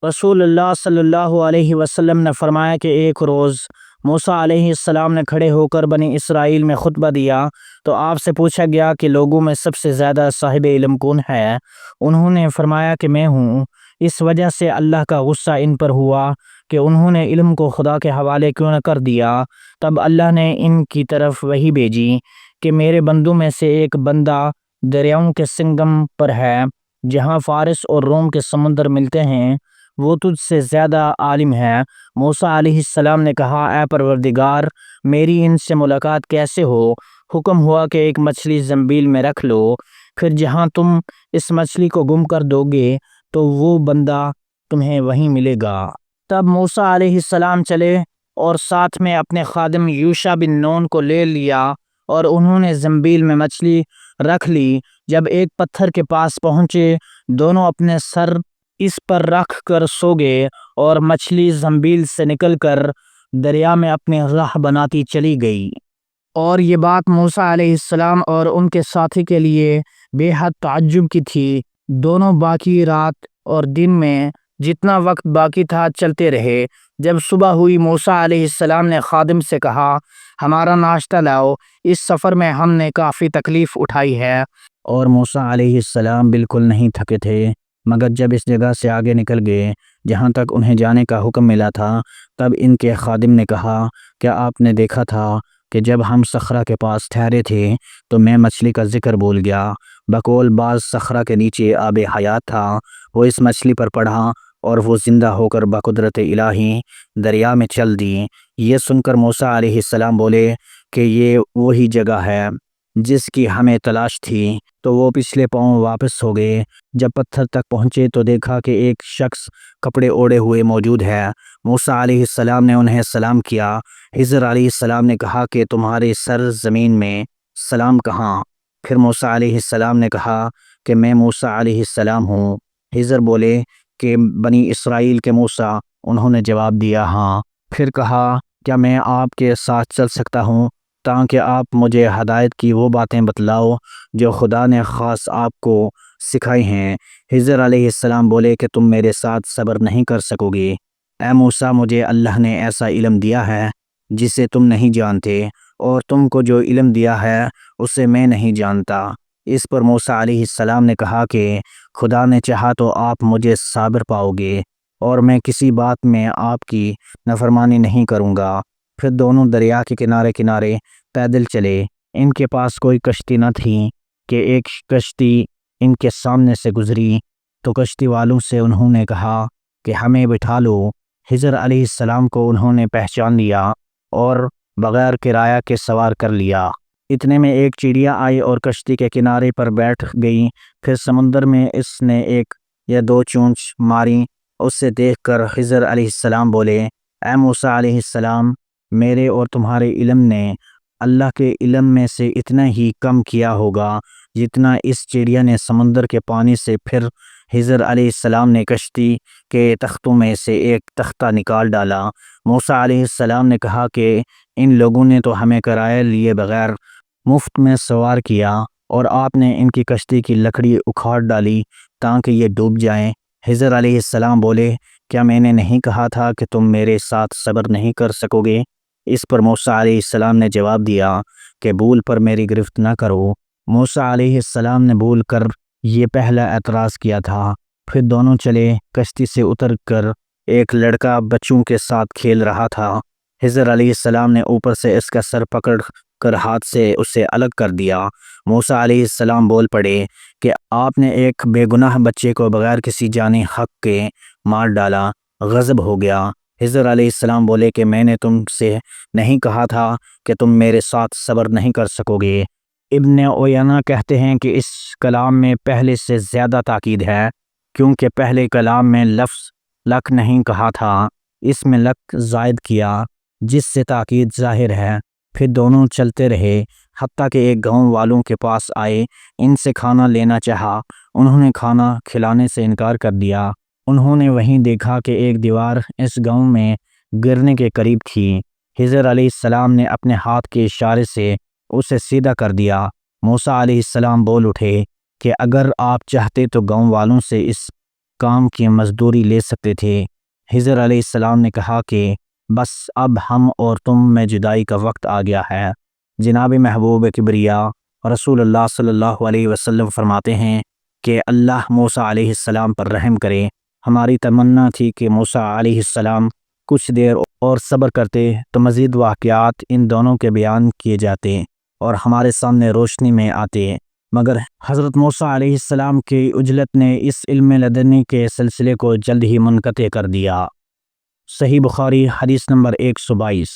رسول اللہ صلی اللہ علیہ وسلم نے فرمایا کہ ایک روز موسیٰ علیہ السلام نے کھڑے ہو کر بنی اسرائیل میں خطبہ دیا تو آپ سے پوچھا گیا کہ لوگوں میں سب سے زیادہ صاحب علم کون ہے؟ انہوں نے فرمایا کہ میں ہوں۔ اس وجہ سے اللہ کا غصہ ان پر ہوا کہ انہوں نے علم کو خدا کے حوالے کیوں نہ کر دیا۔ تب اللہ نے ان کی طرف وحی بھیجی کہ میرے بندوں میں سے ایک بندہ دریاؤں کے سنگم پر ہے، جہاں فارس اور روم کے سمندر ملتے ہیں، وہ تجھ سے زیادہ عالم ہے۔ موسیٰ علیہ السلام نے کہا، اے پروردگار، میری ان سے ملاقات کیسے ہو؟ حکم ہوا کہ ایک مچھلی زنبیل میں رکھ لو، پھر جہاں تم اس مچھلی کو گم کر دو گے تو وہ بندہ تمہیں وہیں ملے گا۔ تب موسیٰ علیہ السلام چلے اور ساتھ میں اپنے خادم یوشع بن نون کو لے لیا، اور انہوں نے زنبیل میں مچھلی رکھ لی۔ جب ایک پتھر کے پاس پہنچے، دونوں اپنے سر اس پر رکھ کر سو گئے، اور مچھلی زنبیل سے نکل کر دریا میں اپنے راہ بناتی چلی گئی۔ اور یہ بات موسیٰ علیہ السلام اور ان کے ساتھی کے لیے بے حد تعجب کی تھی۔ دونوں باقی رات اور دن میں جتنا وقت باقی تھا چلتے رہے۔ جب صبح ہوئی، موسیٰ علیہ السلام نے خادم سے کہا، ہمارا ناشتہ لاؤ، اس سفر میں ہم نے کافی تکلیف اٹھائی ہے۔ اور موسیٰ علیہ السلام بالکل نہیں تھکے تھے، مگر جب اس جگہ سے آگے نکل گئے جہاں تک انہیں جانے کا حکم ملا تھا، تب ان کے خادم نے کہا، کیا آپ نے دیکھا تھا کہ جب ہم صخرہ کے پاس ٹھہرے تھے تو میں مچھلی کا ذکر بول گیا؟ بقول بعض صخرہ کے نیچے آب حیات تھا، وہ اس مچھلی پر پڑا اور وہ زندہ ہو کر بقدرت الہی دریا میں چل دی۔ یہ سن کر موسیٰ علیہ السلام بولے کہ یہ وہی جگہ ہے جس کی ہمیں تلاش تھی، تو وہ پچھلے پاؤں واپس ہو گئے۔ جب پتھر تک پہنچے تو دیکھا کہ ایک شخص کپڑے اوڑے ہوئے موجود ہے۔ موسیٰ علیہ السلام نے انہیں سلام کیا۔ خضر علیہ السلام نے کہا کہ تمہارے سر زمین میں، سلام کہاں؟ پھر موسیٰ علیہ السلام نے کہا کہ میں موسیٰ علیہ السلام ہوں۔ خضر بولے کہ بنی اسرائیل کے موسیٰ؟ انہوں نے جواب دیا، ہاں۔ پھر کہا، کیا میں آپ کے ساتھ چل سکتا ہوں تاکہ آپ مجھے ہدایت کی وہ باتیں بتلاؤ جو خدا نے خاص آپ کو سکھائی ہیں؟ خضر علیہ السلام بولے کہ تم میرے ساتھ صبر نہیں کر سکو گے۔ اے موسیٰ، مجھے اللہ نے ایسا علم دیا ہے جسے تم نہیں جانتے، اور تم کو جو علم دیا ہے اسے میں نہیں جانتا۔ اس پر موسیٰ علیہ السلام نے کہا کہ خدا نے چاہا تو آپ مجھے صابر پاؤ گے، اور میں کسی بات میں آپ کی نافرمانی نہیں کروں گا۔ پھر دونوں دریا کے کنارے کنارے پیدل چلے۔ ان کے پاس کوئی کشتی نہ تھی کہ ایک کشتی ان کے سامنے سے گزری، تو کشتی والوں سے انہوں نے کہا کہ ہمیں بٹھا لو۔ خضر علیہ السلام کو انہوں نے پہچان لیا اور بغیر کرایہ کے سوار کر لیا۔ اتنے میں ایک چڑیا آئی اور کشتی کے کنارے پر بیٹھ گئی۔ پھر سمندر میں اس نے ایک یا دو چونچ ماری۔ اسے دیکھ کر خضر علیہ السلام بولے، اے موسیٰ علیہ السلام، میرے اور تمہارے علم نے اللہ کے علم میں سے اتنا ہی کم کیا ہوگا جتنا اس چڑیا نے سمندر کے پانی سے۔ پھر خضر علیہ السلام نے کشتی کے تختوں میں سے ایک تختہ نکال ڈالا۔ موسیٰ علیہ السلام نے کہا کہ ان لوگوں نے تو ہمیں کرایہ لیے بغیر مفت میں سوار کیا، اور آپ نے ان کی کشتی کی لکڑی اکھاڑ ڈالی تاکہ یہ ڈوب جائیں۔ خضر علیہ السلام بولے، کیا میں نے نہیں کہا تھا کہ تم میرے ساتھ صبر نہیں کر سکو گے؟ اس پر موسیٰ علیہ السلام نے جواب دیا کہ بھول پر میری گرفت نہ کرو۔ موسیٰ علیہ السلام نے بھول کر یہ پہلا اعتراض کیا تھا۔ پھر دونوں چلے۔ کشتی سے اتر کر ایک لڑکا بچوں کے ساتھ کھیل رہا تھا۔ خضر علیہ السلام نے اوپر سے اس کا سر پکڑ کر ہاتھ سے اسے الگ کر دیا۔ موسیٰ علیہ السلام بول پڑے کہ آپ نے ایک بے گناہ بچے کو بغیر کسی جانی حق کے مار ڈالا، غضب ہو گیا۔ خضر علیہ السلام بولے کہ میں نے تم سے نہیں کہا تھا کہ تم میرے ساتھ صبر نہیں کر سکو گے؟ ابن عیینہ کہتے ہیں کہ اس کلام میں پہلے سے زیادہ تاکید ہے، کیونکہ پہلے کلام میں لفظ لک نہیں کہا تھا، اس میں لک زائد کیا، جس سے تاکید ظاہر ہے۔ پھر دونوں چلتے رہے حتیٰ کہ ایک گاؤں والوں کے پاس آئے۔ ان سے کھانا لینا چاہا، انہوں نے کھانا کھلانے سے انکار کر دیا۔ انہوں نے وہیں دیکھا کہ ایک دیوار اس گاؤں میں گرنے کے قریب تھی۔ خضر علیہ السلام نے اپنے ہاتھ کے اشارے سے اسے سیدھا کر دیا۔ موسیٰ علیہ السلام بول اٹھے کہ اگر آپ چاہتے تو گاؤں والوں سے اس کام کی مزدوری لے سکتے تھے۔ خضر علیہ السلام نے کہا کہ بس اب ہم اور تم میں جدائی کا وقت آ گیا ہے۔ جناب محبوب کبریا رسول اللہ صلی اللہ علیہ وسلم فرماتے ہیں کہ اللہ موسیٰ علیہ السلام پر رحم کرے۔ ہماری تمنا تھی کہ موسیٰ علیہ السلام کچھ دیر اور صبر کرتے تو مزید واقعات ان دونوں کے بیان کیے جاتے اور ہمارے سامنے روشنی میں آتے، مگر حضرت موسیٰ علیہ السلام کی عجلت نے اس علم لدنی کے سلسلے کو جلد ہی منقطع کر دیا۔ صحیح بخاری حدیث نمبر 122۔